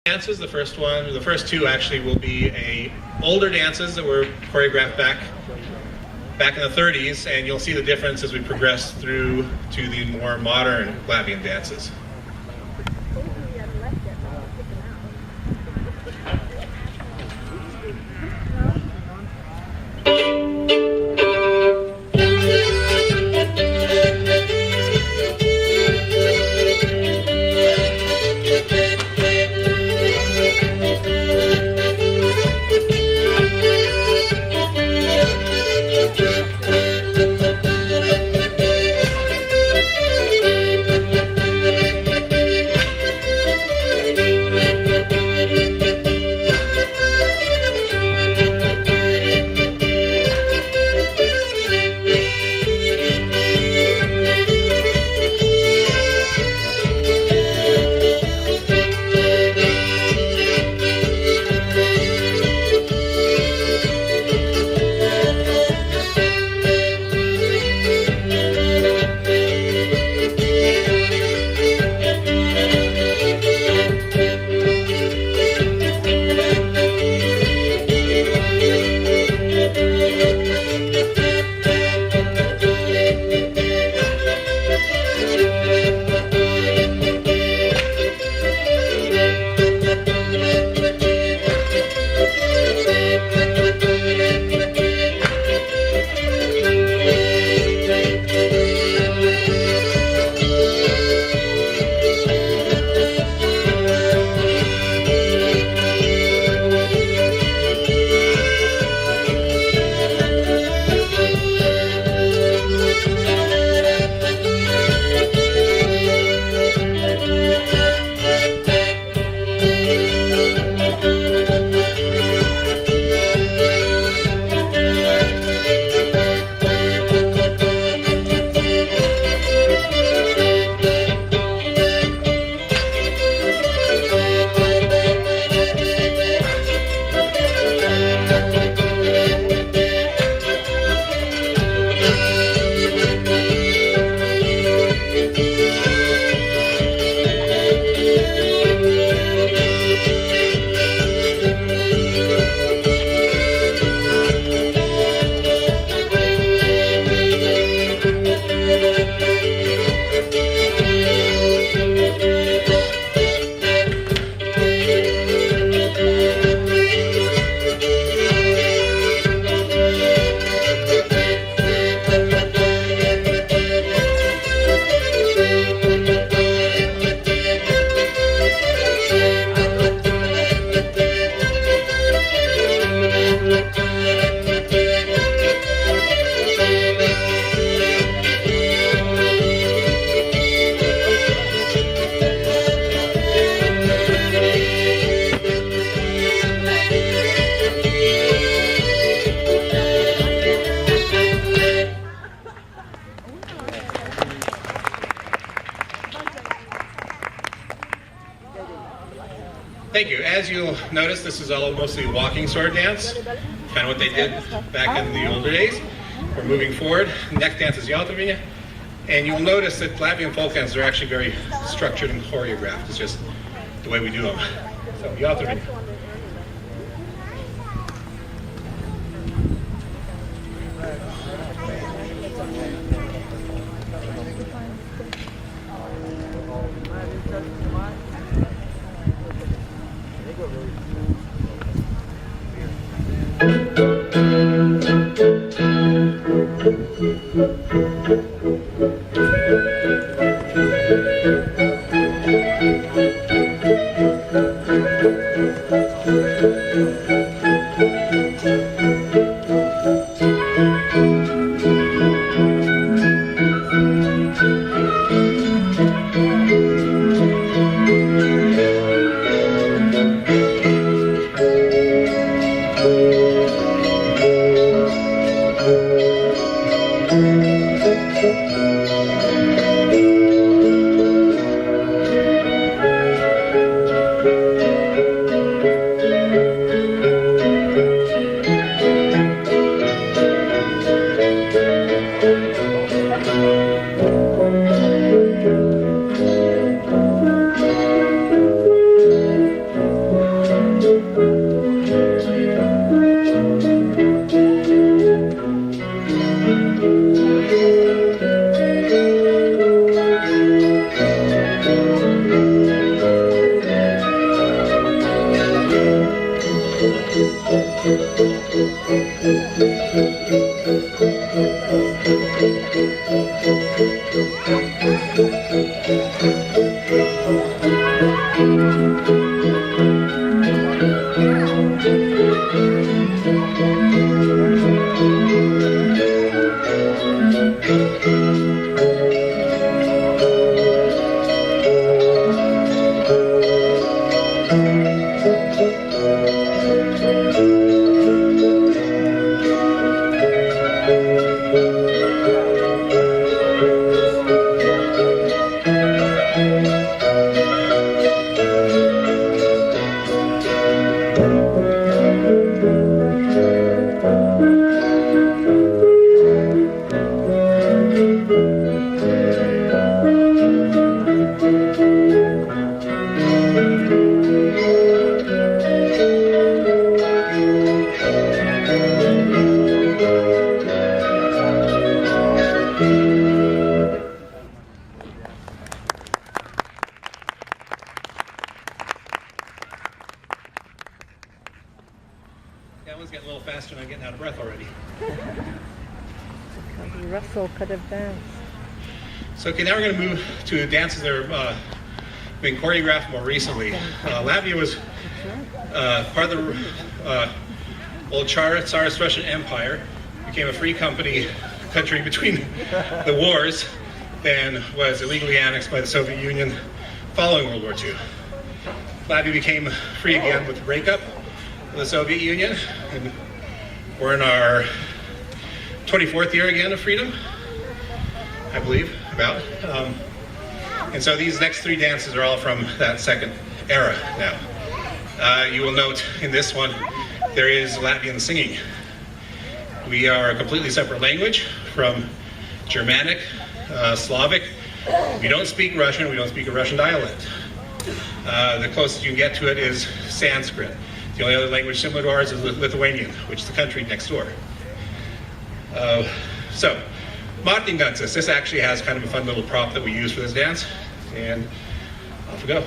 Dances. The first two actually will be older dances that were choreographed back in the 30s, and you'll see the difference as we progress through to the more modern Latvian dances. Thank you. As you'll notice, this is all mostly walking sword dance, kind of what they did back in the older days. We're moving forward. Next dance is Jātruviņa, and you'll notice that Latvian folk dances are actually very structured and choreographed. It's just the way we do them. So Jātruviņa. That one's getting a little faster and I'm getting out of breath already. Russell could have danced. So okay, now we're going to move to dances that are been choreographed more recently. Latvia was part of the old Tsarist Russian Empire. Became a free country between the wars, then was illegally annexed by the Soviet Union following World War II. Latvia became free again with the breakup of the Soviet Union, and we're in our 24th year again of freedom, I believe, about. And so these next three dances are all from that second era now. You will note in this one, there is Latvian singing. We are a completely separate language from Germanic, Slavic. We don't speak Russian, we don't speak a Russian dialect. The closest you can get to it is Sanskrit. The only other language similar to ours is Lithuanian, which is the country next door. So, Martingances, this actually has kind of a fun little prop that we use for this dance, and off we go.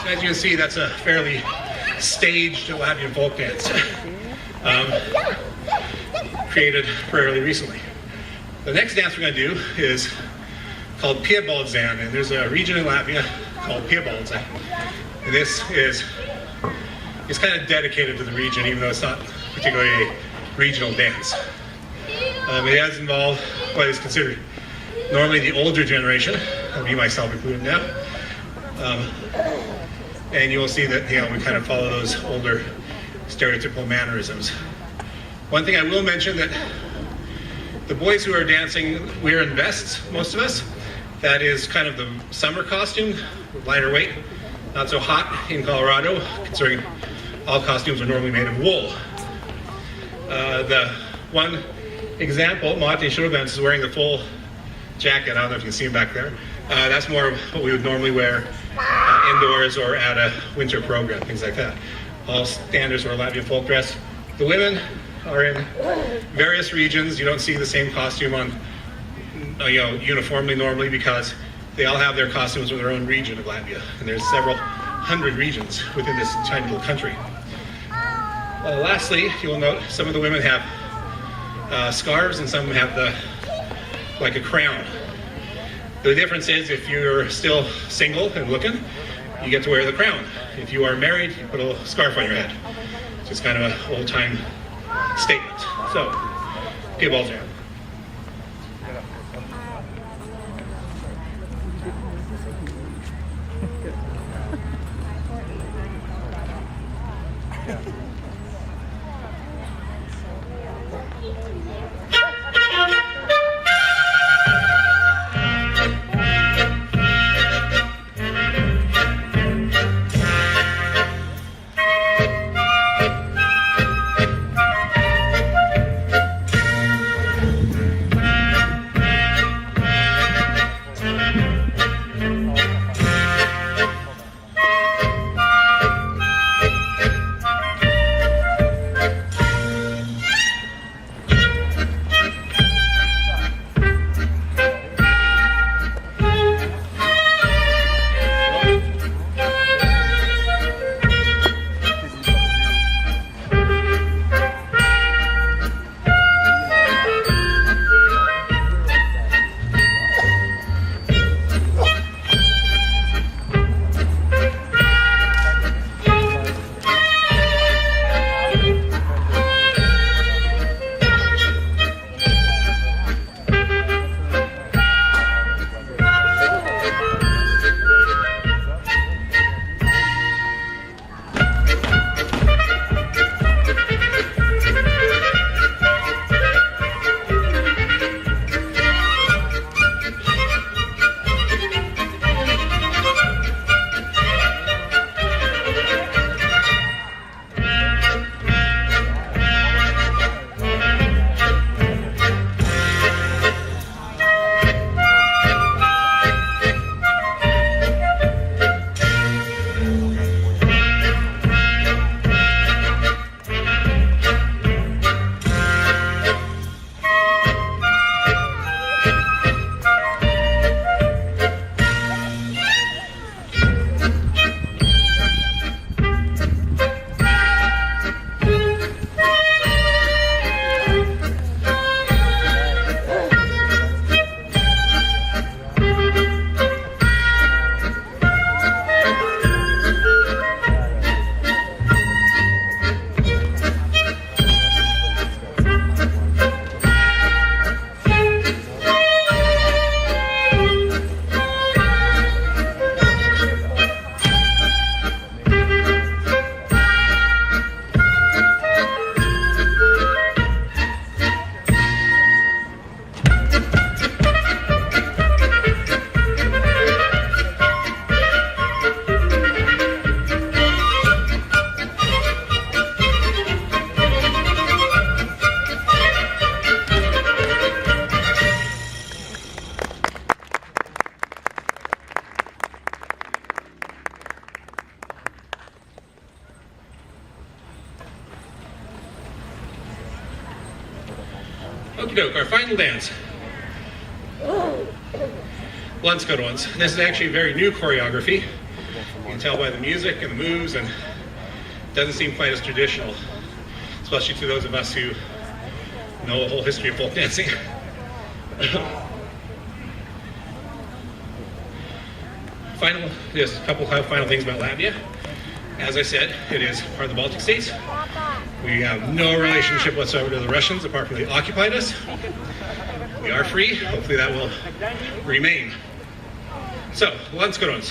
As you can see, that's a fairly staged Latvian folk dance, created fairly recently. The next dance we're going to do is called Piebaldzan, and there's a region in Latvia called Piebaldzan. And this is kind of dedicated to the region, even though it's not particularly a regional dance. It has involved what is considered normally the older generation, me myself included now. And you will see that we kind of follow those older stereotypical mannerisms. One thing I will mention, that the boys who are dancing wear in vests, most of us. That is kind of the summer costume, lighter weight, not so hot in Colorado, considering all costumes are normally made of wool. The one example, Martin Schurbenz is wearing the full jacket. I don't know if you can see him back there. That's more of what we would normally wear indoors or at a winter program, things like that. All standards for Latvian folk dress. The women are in various regions. You don't see the same costume on, uniformly normally, because they all have their costumes from their own region of Latvia, and there's several hundred regions within this tiny little country. Lastly, you will note some of the women have scarves, and some have like a crown. The difference is, if you're still single and looking, you get to wear the crown. If you are married, you put a little scarf on your head. It's just kind of an old-time statement. So, Piebaldzan. Okie doke, our final dance. Let's go to ones. This is actually a very new choreography. You can tell by the music and the moves, and it doesn't seem quite as traditional, especially to those of us who know a whole history of folk dancing. Just a couple of final things about Latvia. As I said, it is part of the Baltic states. We have no relationship whatsoever to the Russians, apart from they occupied us. We are free. Hopefully that will remain. So, let's go on.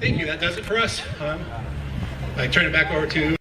Thank you. That does it for us. I turn it back over to